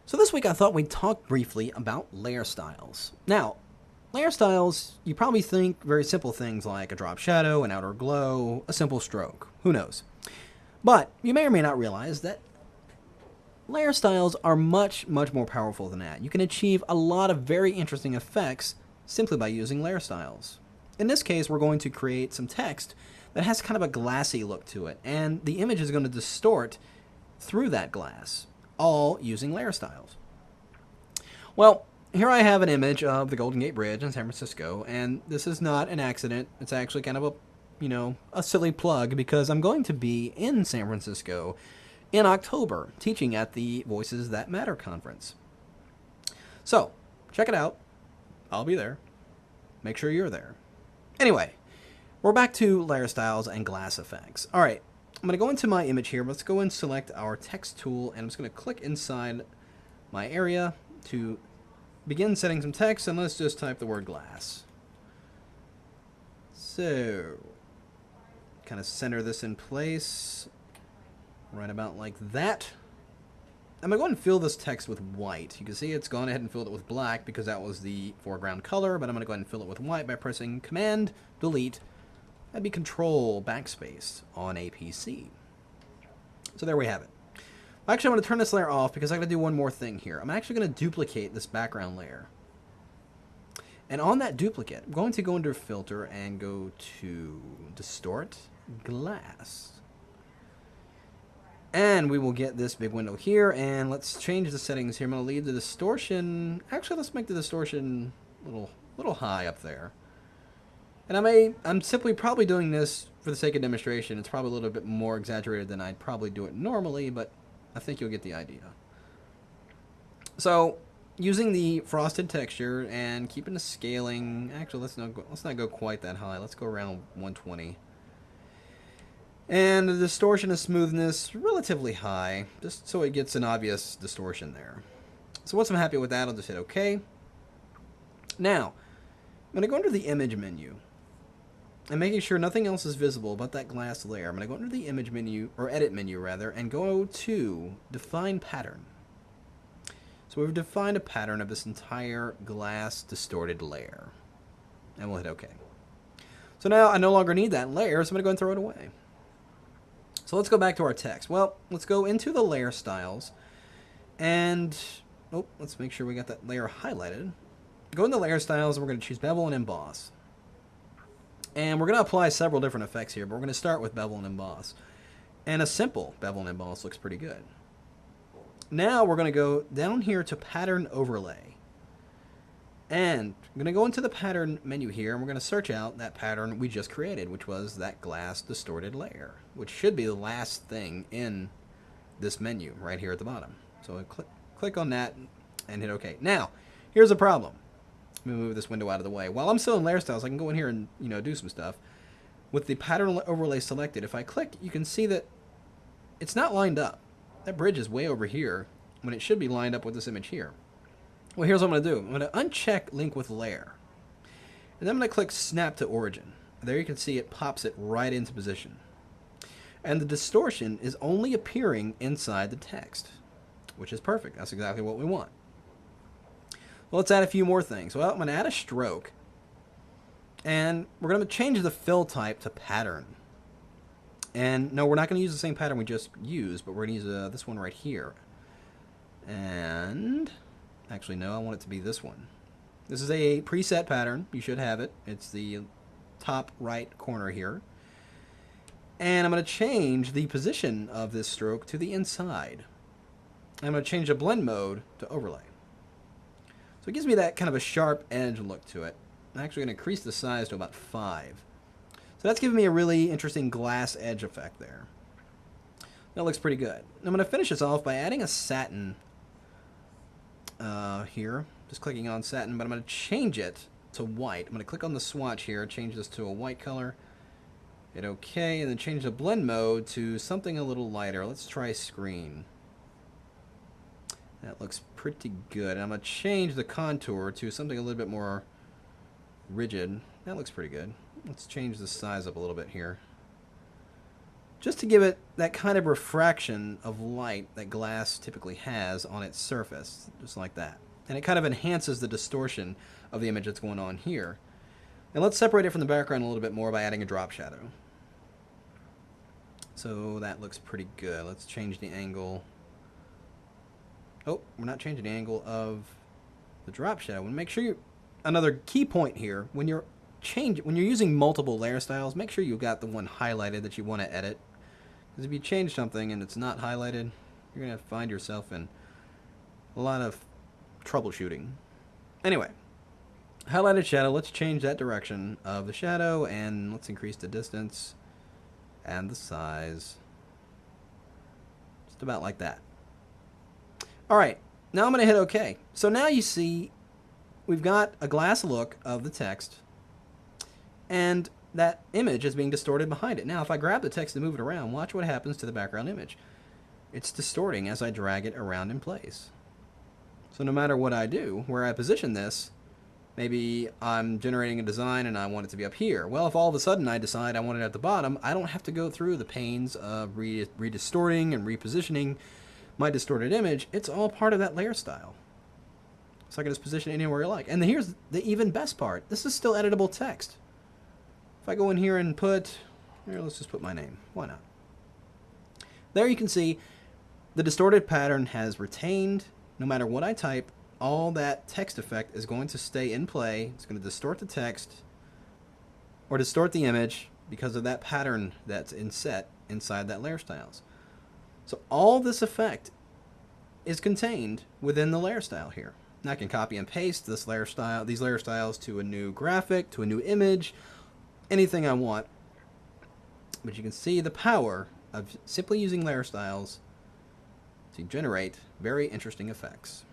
So this week I thought we'd talk briefly about layer styles. Now, layer styles, you probably think very simple things like a drop shadow, an outer glow, a simple stroke. Who knows? But you may or may not realize that layer styles are much more powerful than that. You can achieve a lot of very interesting effects simply by using layer styles. In this case, we're going to create some text that has kind of a glassy look to it, and the image is going to distort through that glass, all using layer styles. Well, here I have an image of the Golden Gate Bridge in San Francisco, and this is not an accident. It's actually kind of a silly plug because I'm going to be in San Francisco in October teaching at the Voices That Matter conference. So, check it out. I'll be there. Make sure you're there. Anyway, we're back to layer styles and glass effects. All right, I'm going to go into my image here. Let's go and select our text tool, and I'm just going to click inside my area to begin setting some text, and let's just type the word glass. So, kind of center this in place, right about like that. I'm going to go ahead and fill this text with white. You can see it's gone ahead and filled it with black because that was the foreground color, but I'm going to go ahead and fill it with white by pressing Command, Delete, that'd be Control, Backspace on a PC. So there we have it. Actually, I'm going to turn this layer off because I'm going to do one more thing here. I'm actually going to duplicate this background layer. And on that duplicate, I'm going to go under Filter and go to Distort, Glass. And we will get this big window here, and let's change the settings here. I'm going to leave the distortion... Actually, let's make the distortion a little high up there. And I'm simply probably doing this for the sake of demonstration. It's probably a little bit more exaggerated than I'd probably do it normally, but I think you'll get the idea. So, using the frosted texture and keeping the scaling... Actually, let's not go quite that high. Let's go around 120. And the distortion and smoothness relatively high, just so it gets an obvious distortion there. So once I'm happy with that, I'll just hit OK. Now, I'm going to go under the Image menu, and making sure nothing else is visible but that glass layer. I'm going to go under the Image menu, or Edit menu rather, and go to Define Pattern. So we've defined a pattern of this entire glass distorted layer. And we'll hit OK. So now I no longer need that layer, so I'm going to go and throw it away. So let's go back to our text. Well, let's go into the layer styles, and let's make sure we got that layer highlighted. Go into layer styles, and we're going to choose Bevel and Emboss. And we're going to apply several different effects here, but we're going to start with Bevel and Emboss. And a simple Bevel and Emboss looks pretty good. Now we're going to go down here to Pattern Overlay. And I'm going to go into the pattern menu here, and we're going to search out that pattern we just created, which was that glass distorted layer, which should be the last thing in this menu right here at the bottom. So I click on that and hit OK. Now, here's a problem. Let me move this window out of the way. While I'm still in layer styles, I can go in here and do some stuff. With the pattern overlay selected, if I click, you can see that it's not lined up. That bridge is way over here when it should be lined up with this image here. Well, here's what I'm going to do. I'm going to uncheck Link with Layer. And then I'm going to click Snap to Origin. There you can see it pops it right into position. And the distortion is only appearing inside the text, which is perfect. That's exactly what we want. Well, let's add a few more things. Well, I'm going to add a stroke. And we're going to change the fill type to pattern. And no, we're not going to use the same pattern we just used, but we're going to use this one right here. And... actually, no, I want it to be this one. This is a preset pattern. You should have it. It's the top right corner here. And I'm going to change the position of this stroke to the inside. I'm going to change the blend mode to overlay. So it gives me that kind of a sharp edge look to it. I'm actually going to increase the size to about 5. So that's giving me a really interesting glass edge effect there. That looks pretty good. I'm going to finish this off by adding a satin here. Just clicking on satin, but I'm going to change it to white. I'm going to click on the swatch here, change this to a white color, hit OK, and then change the blend mode to something a little lighter. Let's try screen. That looks pretty good. And I'm going to change the contour to something a little bit more rigid. That looks pretty good. Let's change the size up a little bit here. just to give it that kind of refraction of light that glass typically has on its surface, just like that. And it kind of enhances the distortion of the image that's going on here. And let's separate it from the background a little bit more by adding a drop shadow. So that looks pretty good. Let's change the angle. Oh, we're not changing the angle of the drop shadow. And make sure you, another key point here, when you're using multiple layer styles, make sure you've got the one highlighted that you want to edit. Because if you change something and it's not highlighted, you're going to find yourself in a lot of troubleshooting. Anyway, highlighted shadow, let's change that direction of the shadow, and let's increase the distance and the size. Just about like that. Alright, now I'm going to hit OK. So now you see we've got a glass look of the text, and that image is being distorted behind it. Now if I grab the text and move it around, watch what happens to the background image. It's distorting as I drag it around in place. So no matter what I do, where I position this, maybe I'm generating a design and I want it to be up here. Well, if all of a sudden I decide I want it at the bottom, I don't have to go through the pains of redistorting and repositioning my distorted image. It's all part of that layer style. So I can just position it anywhere I like. And here's the even best part. This is still editable text. If I go in here and put, here, let's just put my name. Why not? There you can see the distorted pattern has retained. No matter what I type, all that text effect is going to stay in play. It's going to distort the text or distort the image because of that pattern that's inset inside that layer styles. So all this effect is contained within the layer style here. Now I can copy and paste this layer style, these layer styles to a new graphic, to a new image, anything I want. But you can see the power of simply using layer styles to generate very interesting effects.